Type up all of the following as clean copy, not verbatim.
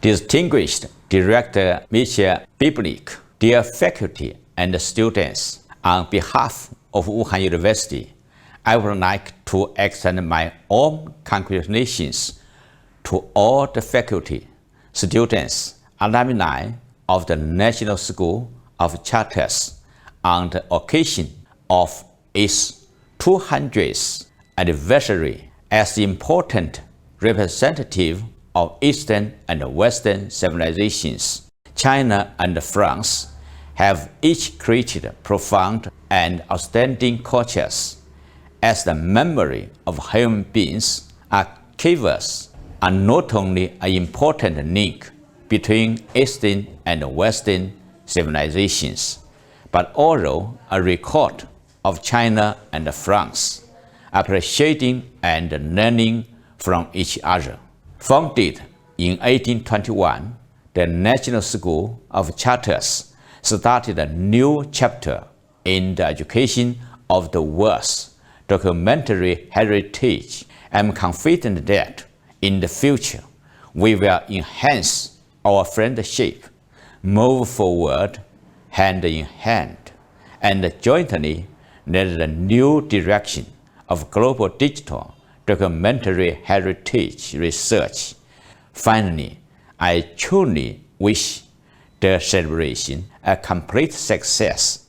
Distinguished Director Michel Biblik, dear faculty and students, on behalf of Wuhan University, I would like to extend my warm congratulations to all the faculty, students, alumni of the National School of Charters on the occasion of its 200th anniversary as important representative of Eastern and Western civilizations. China and France have each created profound and outstanding cultures. As the memory of human beings, archivists are not only an important link between Eastern and Western civilizations, but also a record of China and France, appreciating and learning from each other. Founded in 1821, the National School of Charters started a new chapter in the education of the world's documentary heritage. I'm confident that in the future, we will enhance our friendship, move forward hand in hand, and jointly lead the new direction of global digital documentary heritage research. Finally, I truly wish the celebration a complete success.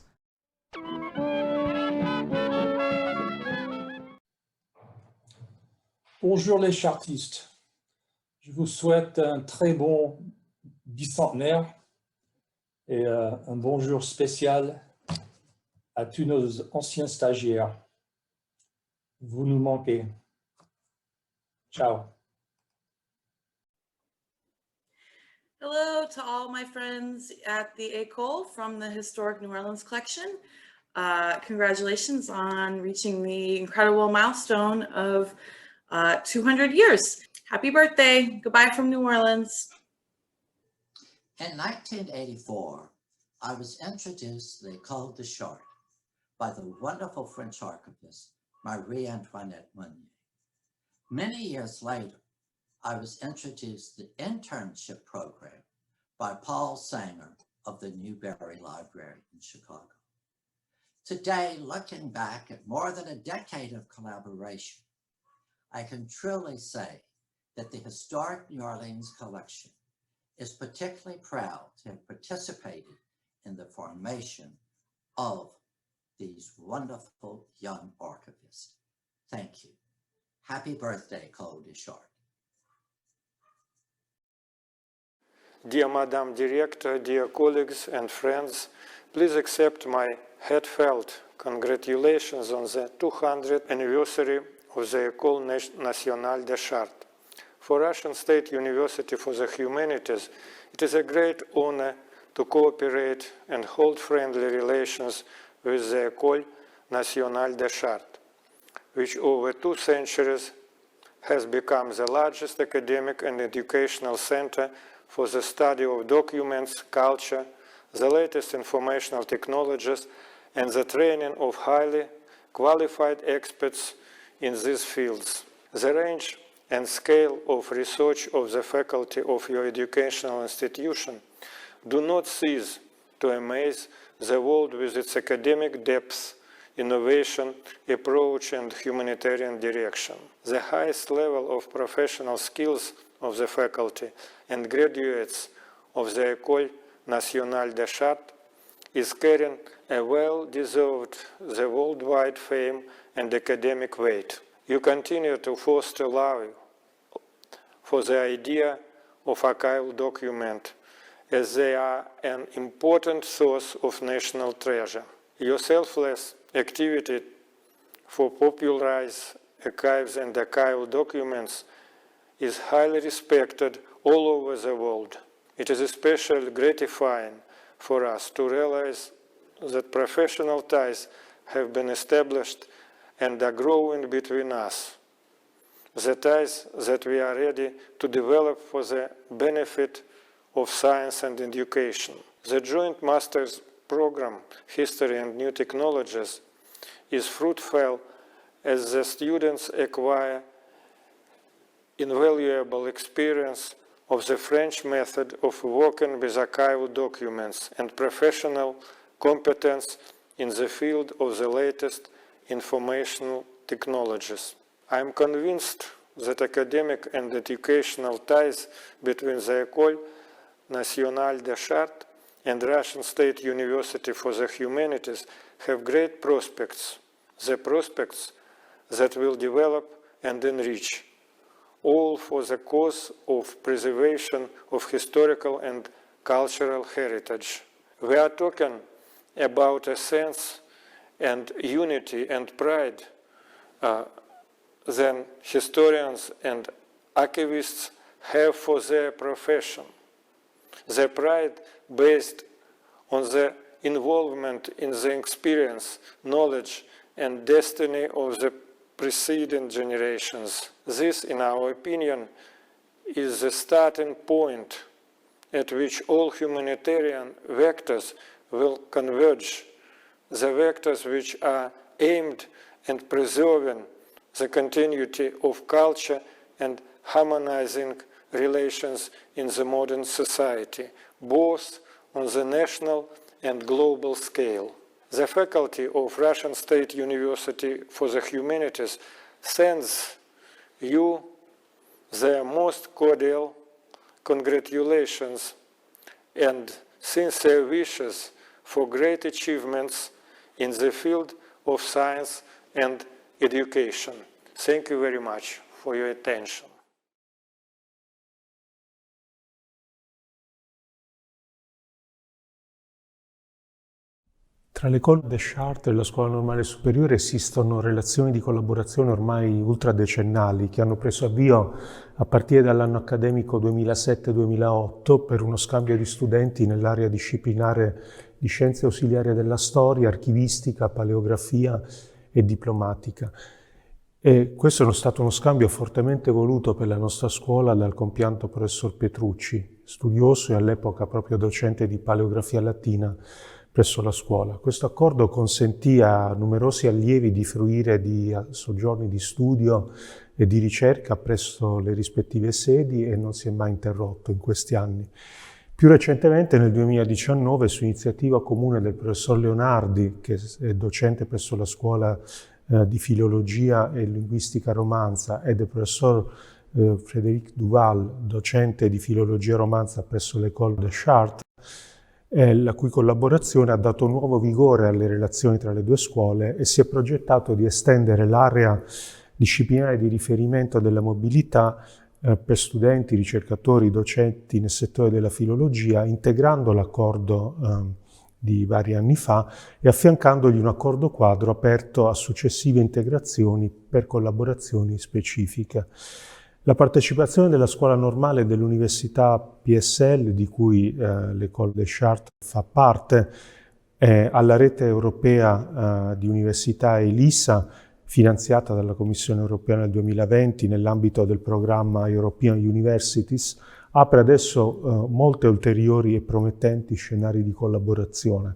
Bonjour les chartistes. Je vous souhaite un très bon bicentenaire et un bonjour spécial à tous nos anciens stagiaires. Vous nous manquez. Ciao. Hello to all my friends at the École from the Historic New Orleans Collection. Congratulations on reaching the incredible milestone of 200 years. Happy birthday. Goodbye from New Orleans. In 1984, I was introduced to the École des Chartes by the wonderful French archivist, Marie-Antoinette Monnier. Many years later, I was introduced to the internship program by Paul Sanger of the Newberry Library in Chicago. Today, looking back at more than a decade of collaboration, I can truly say that the Historic New Orleans Collection is particularly proud to have participated in the formation of these wonderful young archivists. Thank you. Happy birthday, École des Chartes. Dear Madame Director, dear colleagues and friends, please accept my heartfelt congratulations on the 200th anniversary of the École Nationale des Chartes. For Russian State University for the Humanities, it is a great honor to cooperate and hold friendly relations with the École Nationale des Chartes, which over 2 centuries has become the largest academic and educational center for the study of documents, culture, the latest informational technologies, and the training of highly qualified experts in these fields. The range and scale of research of the faculty of your educational institution do not cease to amaze the world with its academic depth, innovation, approach, and humanitarian direction. The highest level of professional skills of the faculty and graduates of the École Nationale des Chartes is carrying a well-deserved the worldwide fame and academic weight. You continue to foster love for the idea of archival document, as they are an important source of national treasure. Your selfless activity for popularize archives and archival documents is highly respected all over the world. It is especially gratifying for us to realize that professional ties have been established and are growing between us, the ties that we are ready to develop for the benefit of science and education. The joint master's program, History and New Technologies, is fruitful as the students acquire invaluable experience of the French method of working with archival documents and professional competence in the field of the latest informational technologies. I am convinced that academic and educational ties between the École Nationale des Chartes and Russian State University for the Humanities have great prospects, the prospects that will develop and enrich, all for the cause of preservation of historical and cultural heritage. We are talking about a sense and unity and pride than historians and archivists have for their profession. The pride based on the involvement in the experience, knowledge, and destiny of the preceding generations. This, in our opinion, is the starting point at which all humanitarian vectors will converge, the vectors which are aimed at preserving the continuity of culture and harmonizing relations in the modern society, both on the national and global scale. The faculty of Russian State University for the Humanities sends you their most cordial congratulations and sincere wishes for great achievements in the field of science and education. Thank you very much for your attention. Tra l'École des Chartes e la Scuola Normale Superiore esistono relazioni di collaborazione ormai ultradecennali che hanno preso avvio a partire dall'anno accademico 2007-2008 per uno scambio di studenti nell'area disciplinare di Scienze Ausiliarie della Storia, Archivistica, Paleografia e Diplomatica. E questo è stato uno scambio fortemente voluto per la nostra scuola dal compianto professor Petrucci, studioso e all'epoca proprio docente di Paleografia Latina presso la scuola. Questo accordo consentì a numerosi allievi di fruire di soggiorni di studio e di ricerca presso le rispettive sedi e non si è mai interrotto in questi anni. Più recentemente, nel 2019, su iniziativa comune del professor Leonardi, che è docente presso la scuola di Filologia e Linguistica Romanza, e del professor Frédéric Duval, docente di Filologia Romanza presso l'École des Chartes, la cui collaborazione ha dato nuovo vigore alle relazioni tra le due scuole e si è progettato di estendere l'area disciplinare di riferimento della mobilità per studenti, ricercatori, docenti nel settore della filologia, integrando l'accordo di vari anni fa e affiancandogli un accordo quadro aperto a successive integrazioni per collaborazioni specifiche. La partecipazione della scuola normale dell'Università PSL, di cui l'École des Chartes fa parte, alla rete europea di università ELISA, finanziata dalla Commissione europea nel 2020 nell'ambito del programma European Universities, apre adesso molte ulteriori e promettenti scenari di collaborazione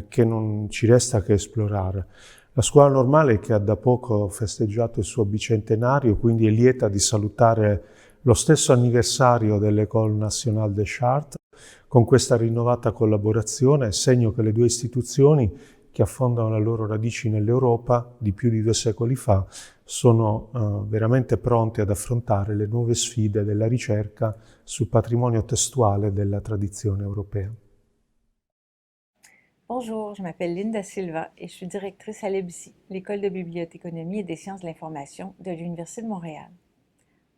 che non ci resta che esplorare. La scuola normale, che ha da poco festeggiato il suo bicentenario, quindi è lieta di salutare lo stesso anniversario dell'École Nationale des Chartes con questa rinnovata collaborazione, segno che le due istituzioni, che affondano le loro radici nell'Europa di più di 2 secoli fa, sono veramente pronte ad affrontare le nuove sfide della ricerca sul patrimonio testuale della tradizione europea. Bonjour, je m'appelle Linda Silva et je suis directrice à l'EBSI, l'École de bibliothéconomie et des sciences de l'information de l'Université de Montréal.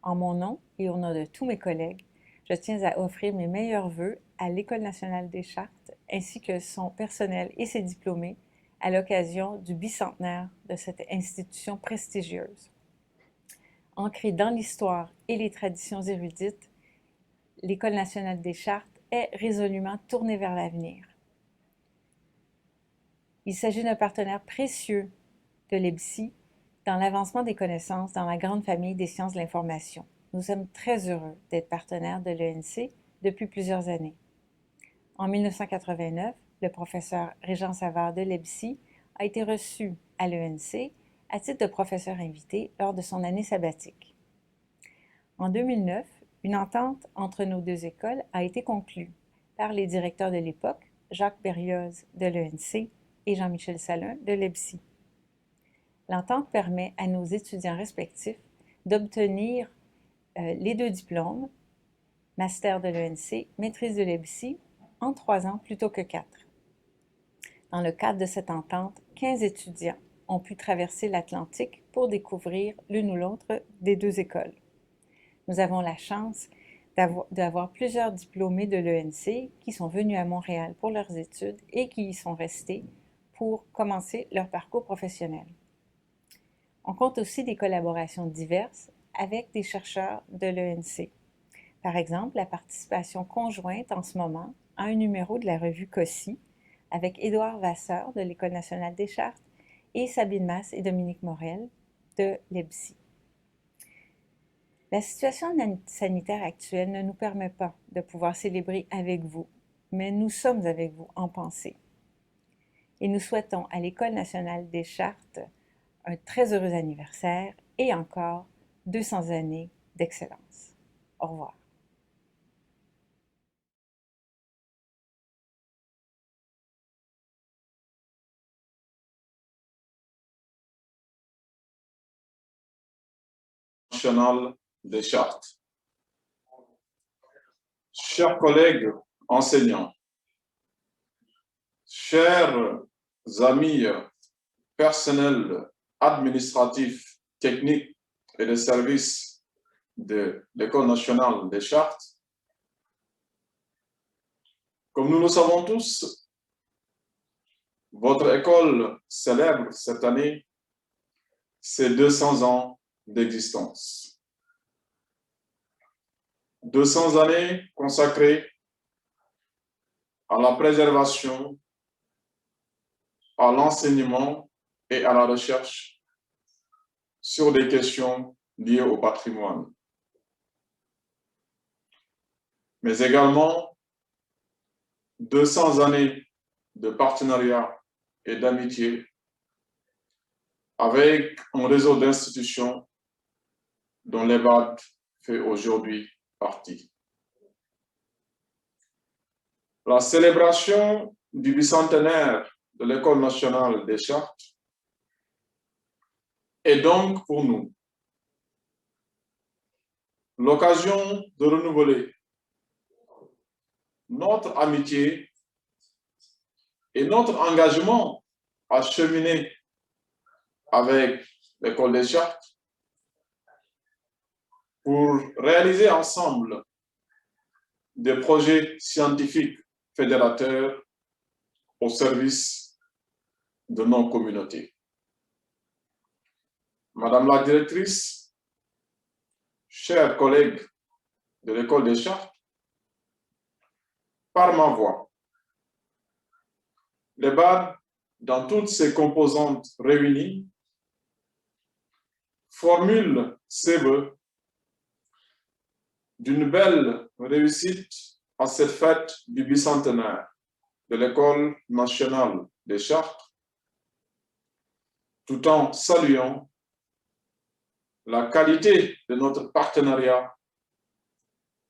En mon nom et au nom de tous mes collègues, je tiens à offrir mes meilleurs vœux à l'École nationale des chartes ainsi que son personnel et ses diplômés à l'occasion du bicentenaire de cette institution prestigieuse. Ancrée dans l'histoire et les traditions érudites, l'École nationale des chartes est résolument tournée vers l'avenir. Il s'agit d'un partenaire précieux de l'EBSI dans l'avancement des connaissances dans la grande famille des sciences de l'information. Nous sommes très heureux d'être partenaires de l'ENC depuis plusieurs années. En 1989, le professeur Régent Savard de l'EBSI a été reçu à l'ENC à titre de professeur invité lors de son année sabbatique. En 2009, Une entente entre nos deux écoles a été conclue par les directeurs de l'époque, Jacques Berlioz de l'ENC et Jean-Michel Salin de l'EBSI. L'entente permet à nos étudiants respectifs d'obtenir les 2 diplômes, master de l'ENC, maîtrise de l'EBSI, en 3 ans plutôt que 4. Dans le cadre de cette entente, 15 étudiants ont pu traverser l'Atlantique pour découvrir l'une ou l'autre des 2 écoles. Nous avons la chance d'avoir plusieurs diplômés de l'ENC qui sont venus à Montréal pour leurs études et qui y sont restés pour commencer leur parcours professionnel. On compte aussi des collaborations diverses avec des chercheurs de l'ENC. Par exemple, la participation conjointe en ce moment à un numéro de la revue COSI avec Édouard Vasseur de l'École nationale des chartes et Sabine Masse et Dominique Morel de l'EBSI. La situation sanitaire actuelle ne nous permet pas de pouvoir célébrer avec vous, mais nous sommes avec vous en pensée. Et nous souhaitons à l'École nationale des chartes un très heureux anniversaire et encore 200 années d'excellence. Au revoir. National des chartes. Chers collègues enseignants, chers amis personnels administratifs, techniques et de services de l'École nationale des chartes, comme nous le savons tous, votre école célèbre cette année ses 200 ans d'existence. 200 années consacrées à la préservation, à l'enseignement et à la recherche sur des questions liées au patrimoine. Mais également 200 années de partenariat et d'amitié avec un réseau d'institutions dont l'EBAD fait aujourd'hui partie. La célébration du bicentenaire de l'École nationale des chartes est donc pour nous l'occasion de renouveler notre amitié et notre engagement à cheminer avec l'École des chartes pour réaliser ensemble des projets scientifiques fédérateurs au service de nos communautés. Madame la directrice, chers collègues de l'École des chartes, par ma voix, l'EBAD, dans toutes ses composantes réunies, formule ses vœux d'une belle réussite à cette fête du bicentenaire de l'École nationale des chartes, tout en saluant la qualité de notre partenariat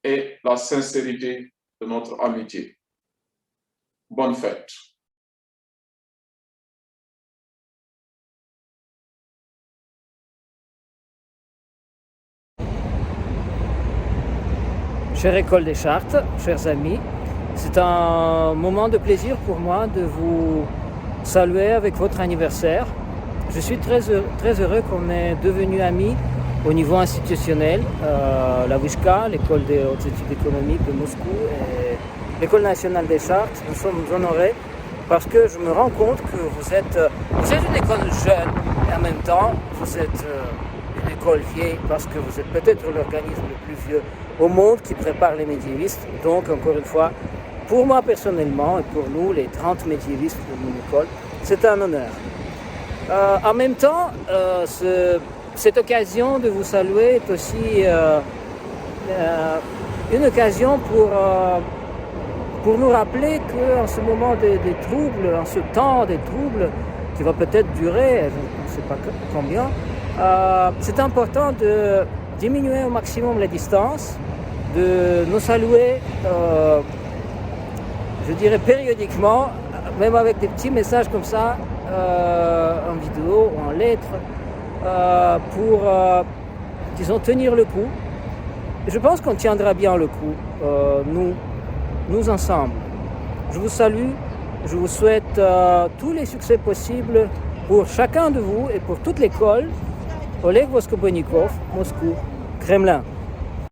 et la sincérité de notre amitié. Bonne fête. Chère École des chartes, chers amis, c'est un moment de plaisir pour moi de vous saluer avec votre anniversaire. Je suis très heureux qu'on est devenus amis au niveau institutionnel. La WISHCA, l'École des hautes études économiques de Moscou et l'École nationale des chartes, nous sommes honorés parce que je me rends compte que vous êtes une école jeune et en même temps vous êtes une école vieille parce que vous êtes peut-être l'organisme le plus vieux au monde qui prépare les médiévistes. Donc, encore une fois, pour moi personnellement et pour nous, les 30 médiévistes de mon école, c'est un honneur. En même temps, cette occasion de vous saluer est aussi une occasion pour nous rappeler qu'en ce moment des troubles, en ce temps des troubles, qui va peut-être durer, je ne sais pas combien, c'est important de diminuer au maximum les distances, de nous saluer, je dirais périodiquement, même avec des petits messages comme ça, en vidéo ou en lettres, pour, disons, tenir le coup. Et je pense qu'on tiendra bien le coup, nous ensemble. Je vous salue, je vous souhaite tous les succès possibles pour chacun de vous et pour toute l'école. Oleg Voskobonikov, Moscou, Kremlin.